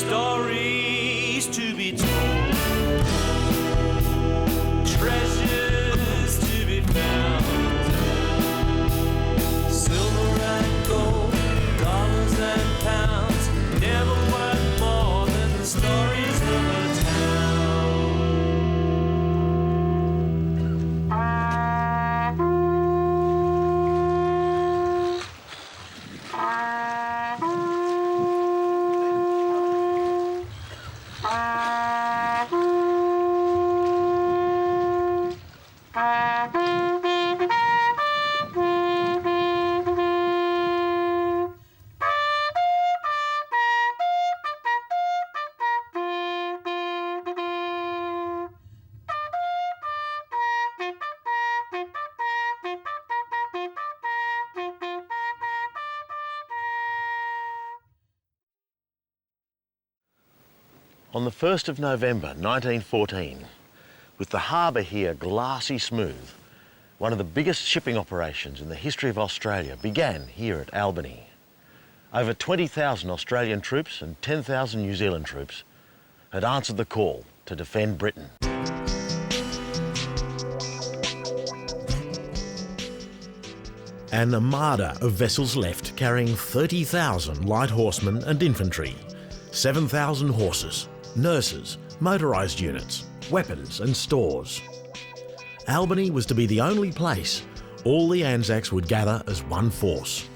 stories to be told, treasures to be found, silver and gold, dollars and pounds, never worth more than the stories of a town. On the 1st of November 1914, with the harbour here glassy smooth, one of the biggest shipping operations in the history of Australia began here at Albany. Over 20,000 Australian troops and 10,000 New Zealand troops had answered the call to defend Britain. An armada of vessels left carrying 30,000 light horsemen and infantry, 7,000 horses, nurses, motorised units, weapons and stores. Albany was to be the only place all the Anzacs would gather as one force.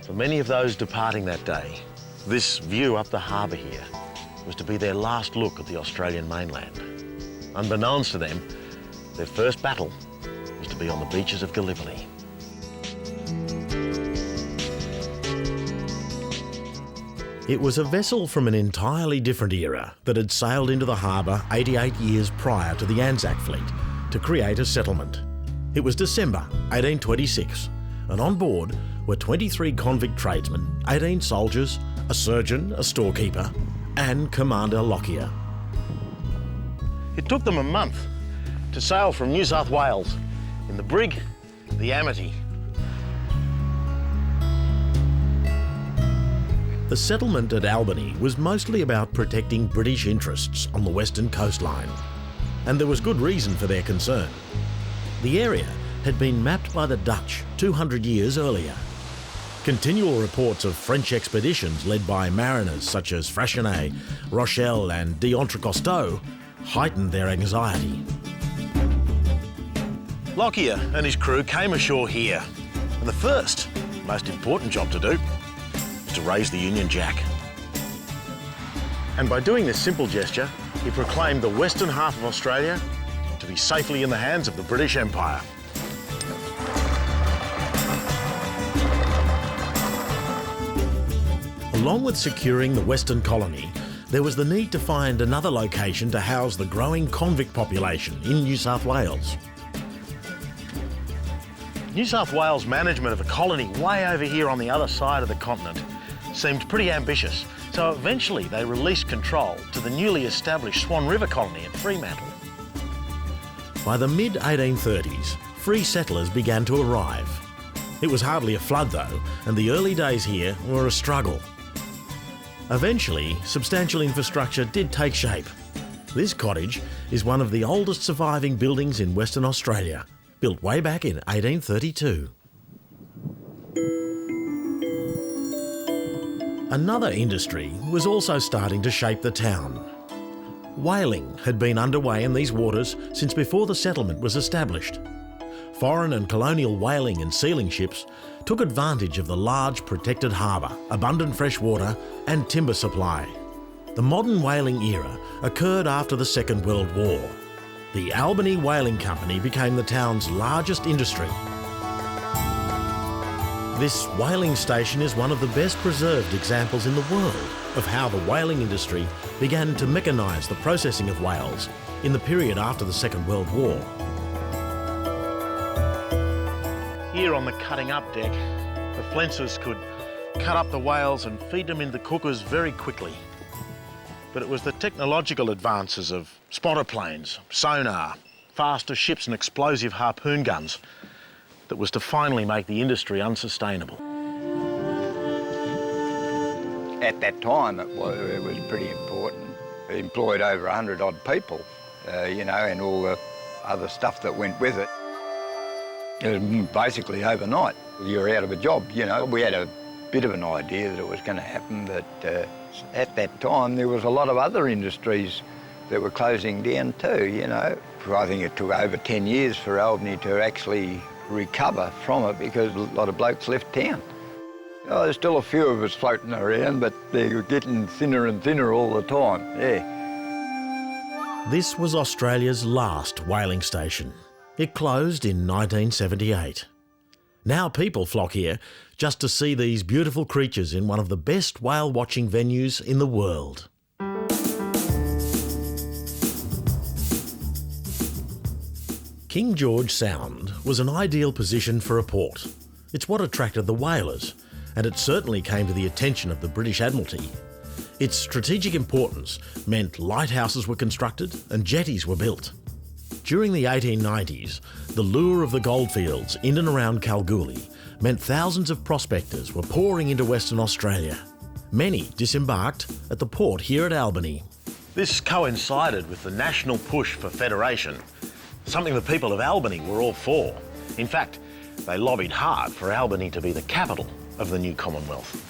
For many of those departing that day, this view up the harbour here was to be their last look at the Australian mainland. Unbeknownst to them, their first battle was to be on the beaches of Gallipoli. It was a vessel from an entirely different era that had sailed into the harbour 88 years prior to the Anzac fleet to create a settlement. It was December 1826, and on board were 23 convict tradesmen, 18 soldiers, a surgeon, a storekeeper, and Commander Lockyer. It took them a month to sail from New South Wales in the brig, the Amity. The settlement at Albany was mostly about protecting British interests on the western coastline, and there was good reason for their concern. The area had been mapped by the Dutch 200 years earlier. Continual reports of French expeditions led by mariners such as Frachonnet, Rochelle and d'Entrecosteaux heightened their anxiety. Lockyer and his crew came ashore here, and the first, most important job to do, to raise the Union Jack. And by doing this simple gesture, he proclaimed the western half of Australia to be safely in the hands of the British Empire. Along with securing the western colony, there was the need to find another location to house the growing convict population in New South Wales. New South Wales management of a colony way over here on the other side of the continent seemed pretty ambitious, so eventually they released control to the newly established Swan River colony at Fremantle. By the mid-1830s, free settlers began to arrive. It was hardly a flood though, and the early days here were a struggle. Eventually, substantial infrastructure did take shape. This cottage is one of the oldest surviving buildings in Western Australia, built way back in 1832. Another industry was also starting to shape the town. Whaling had been underway in these waters since before the settlement was established. Foreign and colonial whaling and sealing ships took advantage of the large protected harbour, abundant fresh water and timber supply. The modern whaling era occurred after the Second World War. The Albany Whaling Company became the town's largest industry. This whaling station is one of the best preserved examples in the world of how the whaling industry began to mechanise the processing of whales in the period after the Second World War. Here on the cutting up deck, the flencers could cut up the whales and feed them into cookers very quickly. But it was the technological advances of spotter planes, sonar, faster ships and explosive harpoon guns that was to finally make the industry unsustainable. At that time, it was pretty important. It employed over 100 odd people, you know, and all the other stuff that went with it. It was basically overnight. You're out of a job, you know. We had a bit of an idea that it was going to happen, but at that time there was a lot of other industries that were closing down too, you know. I think it took over 10 years for Albany to actually recover from it because a lot of blokes left town. Oh, there's still a few of us floating around, but they're getting thinner and thinner all the time, yeah. This was Australia's last whaling station. It closed in 1978. Now people flock here just to see these beautiful creatures in one of the best whale watching venues in the world. King George Sound was an ideal position for a port. It's what attracted the whalers, and it certainly came to the attention of the British Admiralty. Its strategic importance meant lighthouses were constructed and jetties were built. During the 1890s, the lure of the goldfields in and around Kalgoorlie meant thousands of prospectors were pouring into Western Australia. Many disembarked at the port here at Albany. This coincided with the national push for federation, something the people of Albany were all for. In fact, they lobbied hard for Albany to be the capital of the new Commonwealth.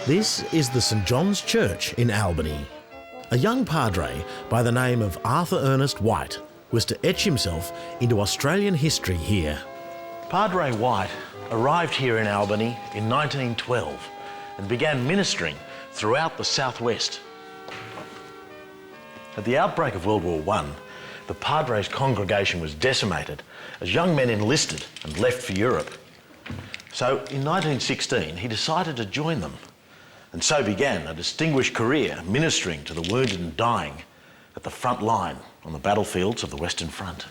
This is the St John's Church in Albany. A young padre by the name of Arthur Ernest White was to etch himself into Australian history here. Padre White arrived here in Albany in 1912 and began ministering throughout the southwest. At the outbreak of World War I, the Padre's congregation was decimated as young men enlisted and left for Europe. So in 1916, he decided to join them, and so began a distinguished career ministering to the wounded and dying at the front line on the battlefields of the Western Front.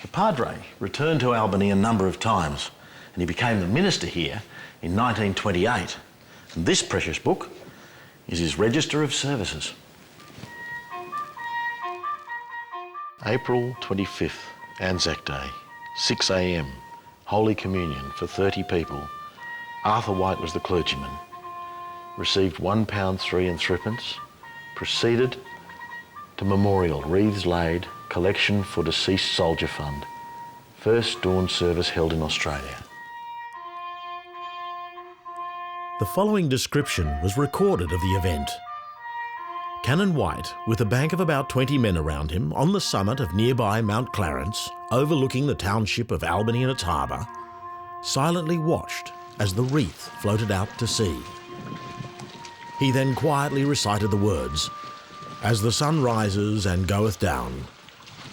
The Padre returned to Albany a number of times, and he became the minister here in 1928. And this precious book is his Register of Services. April 25th, Anzac Day, 6 a.m, Holy Communion for 30 people. Arthur White was the clergyman. Received £1 3 and threepence. Proceeded to memorial, wreaths laid, collection for deceased soldier fund. First dawn service held in Australia. The following description was recorded of the event. Canon White, with a bank of about 20 men around him, on the summit of nearby Mount Clarence, overlooking the township of Albany and its harbour, silently watched as the wreath floated out to sea. He then quietly recited the words, "As the sun rises and goeth down,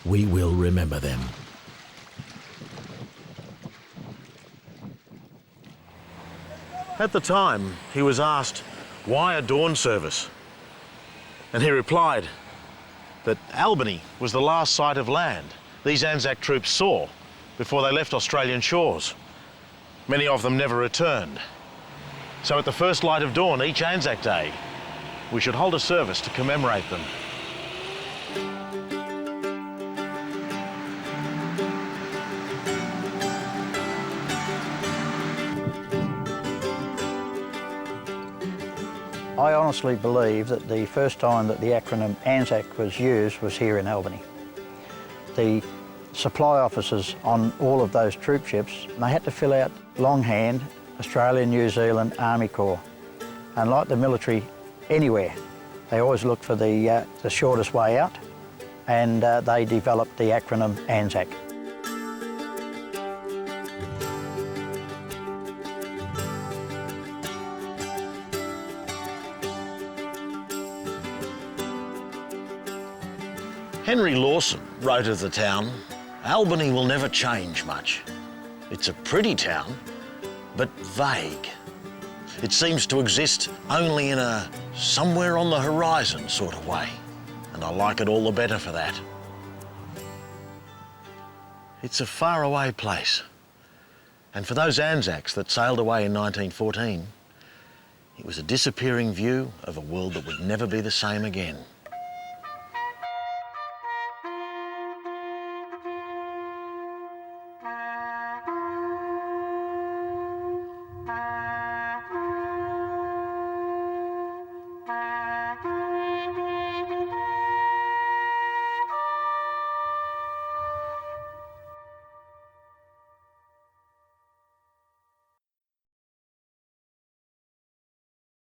we will remember them." At the time, he was asked, why a dawn service? And he replied that Albany was the last sight of land these Anzac troops saw before they left Australian shores. Many of them never returned. So at the first light of dawn each Anzac Day, we should hold a service to commemorate them. I honestly believe that the first time that the acronym ANZAC was used was here in Albany. The supply officers on all of those troop ships, they had to fill out longhand Australian, New Zealand Army Corps. And like the military anywhere, they always look for the shortest way out, and they developed the acronym ANZAC. Henry Lawson wrote of the town, "Albany will never change much. It's a pretty town, but vague. It seems to exist only in a somewhere on the horizon sort of way, and I like it all the better for that. It's a faraway place, and for those Anzacs that sailed away in 1914, It was a disappearing view of a world that would never be the same again.